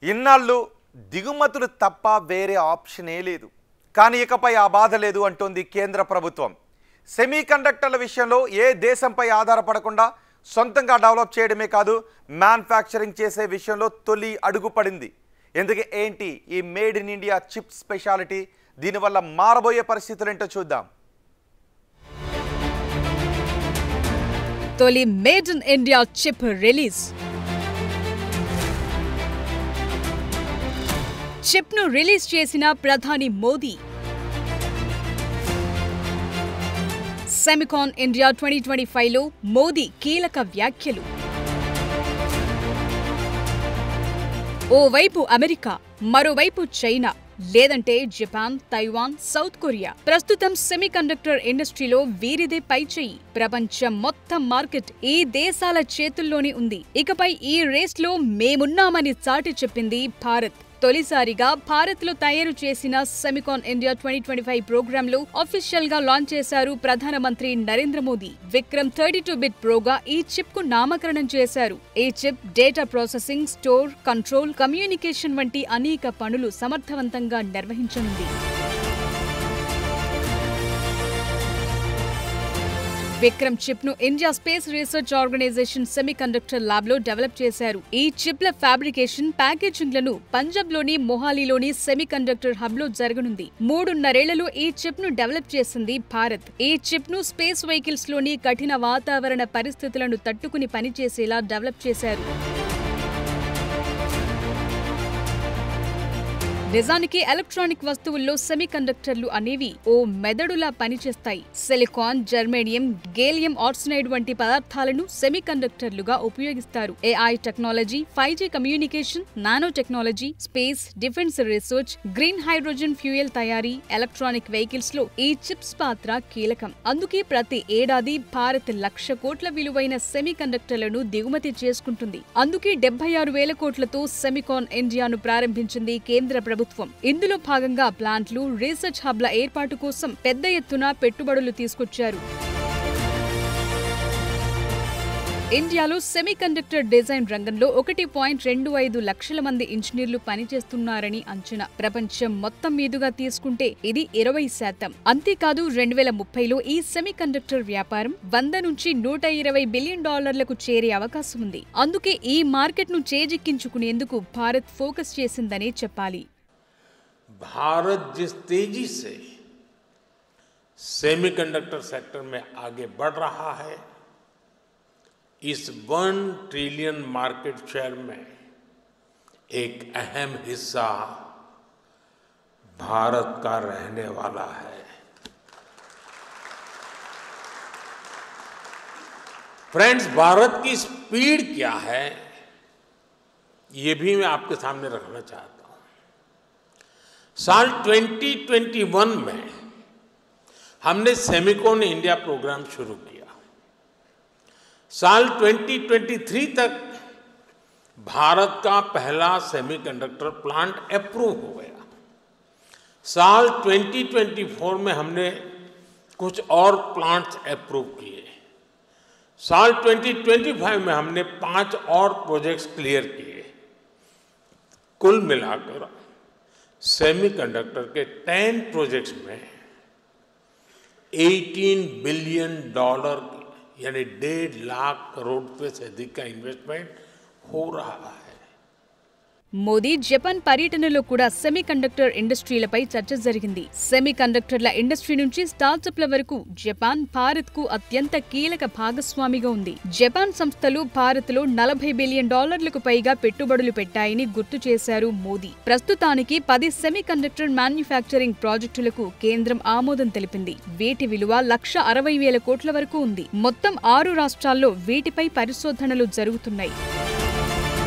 ఇన్నాళ్ళు దిగుమతులు తప్ప వేరే ఆప్షనే లేదు. కానీ ఇకపై ఆ బాధ లేదు అంటోంది కేంద్ర ప్రభుత్వం. సెమీకండక్టర్ల విషయంలో ఏ దేశంపై ఆధారపడకుండా సొంతంగా డెవలప్ చేయడమే కాదు, మ్యానుఫ్యాక్చరింగ్ చేసే విషయంలో తొలి అడుగు పడింది. ఎందుకు ఏంటి ఈ made in India chip speciality? దీనివల్ల మారబోయే పరిస్థితులు ఏంటో చూద్దాం. తొలి made in India chip release. Chip ను రిలీజ్ చేసిన ప్రధాని మోదీ. సెమికాన్ ఇండియా 2025లో మోదీ కీలక వ్యాఖ్యలు. ఓవైపు అమెరికా, మరోవైపు చైనా, లేదంటే జపాన్, తైవాన్, సౌత్ కొరియా. ప్రస్తుతం సెమీకండక్టర్ ఇండస్ట్రీలో వీరిదే పైచేయి. ప్రపంచం మొత్తం మార్కెట్ ఈ దేశాల చేతుల్లోనే ఉంది. ఇకపై ఈ రేస్లో మేమున్నామని చాటి చెప్పింది భారత్. తొలిసారిగా భారత్ లో తయారు చేసిన సెమికాన్ ఇండియా 2025 ప్రోగ్రామ్ లో అఫీషియల్ గా లాంచ్ చేశారు ప్రధానమంత్రి నరేంద్ర మోదీ. విక్రమ్ 32-బిట్ ప్రోగా ఈ చిప్ కు నామకరణం చేశారు. ఈ chip data processing, store, control, communication వంటి అనేక పనులు సమర్థవంతంగా నిర్వహించనుంది. విక్రమ్ చిప్ ను India space research organisation semiconductor lab లో డెవలప్ చేశారు. ఈ చిప్ల ఫ్యాబ్రికేషన్, ప్యాకేజింగ్లను పంజాబ్ లోని మొహాలీలోని సెమీకండక్టర్ హబ్ లో జరగనుంది. 3.5 ఈ చిప్ ను డెవలప్ చేసింది భారత్. ఈ చిప్ ను స్పేస్ వెహికల్స్ లోని కఠిన వాతావరణ పరిస్థితులను తట్టుకుని పనిచేసేలా డెవలప్ చేశారు. నిజానికి ఎలక్ట్రానిక్ వస్తువుల్లో సెమీకండక్టర్లు అనేవి ఓ మెదడులా పనిచేస్తాయి. సిలికాన్, జర్మేనియం, గేలియం ఆర్సెనైడ్ వంటి పదార్థాలను సెమీకండక్టర్లుగా ఉపయోగిస్తారు. AI technology, 5G communication, nano technology, space, defence research, green hydrogen fuel తయారీ, ఎలక్ట్రానిక్ వెహికల్స్ లో ఈ చిప్స్ పాత్ర కీలకం. అందుకే ప్రతి ఏడాది భారత్ 1,00,000 కోట్ల విలువైన సెమీకండక్టర్లను దిగుమతి చేసుకుంటుంది. అందుకే 76,000 కోట్లతో సెమికాన్ ఇండియాను ప్రారంభించింది కేంద్ర ప్రభుత్వం. ఇందులో భాగంగా ప్లాంట్లు, రీసెర్చ్ హబ్ల ఏర్పాటు కోసం పెద్ద ఎత్తున పెట్టుబడులు తీసుకొచ్చారు. ఇండియాలో సెమీకండక్టర్ డిజైన్ రంగంలో 1.25 లక్షల మంది ఇంజనీర్లు పనిచేస్తున్నారని అంచనా. ప్రపంచం మొత్తం మీదుగా తీసుకుంటే ఇది 20%. అంతేకాదు 2030లో ఈ సెమీకండక్టర్ వ్యాపారం 100 నుంచి 120 బిలియన్ డాలర్లకు చేరే అవకాశం ఉంది. అందుకే ఈ మార్కెట్ ను చేజిక్కించుకునేందుకు భారత్ ఫోకస్ చేసిందనే చెప్పాలి. भारत जिस तेजी से सेमीकंडक्टर सेक्टर में आगे बढ़ रहा है, इस 1 ट्रिलियन मार्केट शेयर में एक अहम हिस्सा भारत का रहने वाला है. फ्रेंड्स, भारत की स्पीड क्या है ये भी मैं आपके सामने रखना चाहता हूं. साल 2021 में हमने सेमिकॉन इंडिया प्रोग्राम शुरू किया. साल 2023 तक भारत का पहला सेमीकंडक्टर प्लांट अप्रूव हो गया. साल 2024 में हमने कुछ और प्लांट्स अप्रूव किए. साल 2025 में हमने 5 और प्रोजेक्ट्स क्लियर किए. कुल मिलाकर सेमीकंडक्टर के 10 प्रोजेक्ट्स में $18 बिलियन यानी 1.5 लाख करोड़ रुपए से अधिक का इन्वेस्टमेंट हो रहा है. మోదీ జపాన్ పర్యటనలో కూడా సెమీకండక్టర్ ఇండస్ట్రీలపై చర్చ జరిగింది. సెమీకండక్టర్ల ఇండస్ట్రీ నుంచి స్టార్టప్ల వరకు జపాన్ భారత్ కు అత్యంత కీలక భాగస్వామిగా ఉంది. జపాన్ సంస్థలు భారత్ లో $40 బిలియన్ పైగా పెట్టుబడులు పెట్టాయని గుర్తు చేశారు మోదీ. ప్రస్తుతానికి 10 సెమీకండక్టర్ మ్యానుఫ్యాక్చరింగ్ ప్రాజెక్టులకు కేంద్రం ఆమోదం తెలిపింది. వీటి విలువ 1,60,000 కోట్ల వరకు ఉంది. మొత్తం 6 రాష్ట్రాల్లో వీటిపై పరిశోధనలు జరుగుతున్నాయి.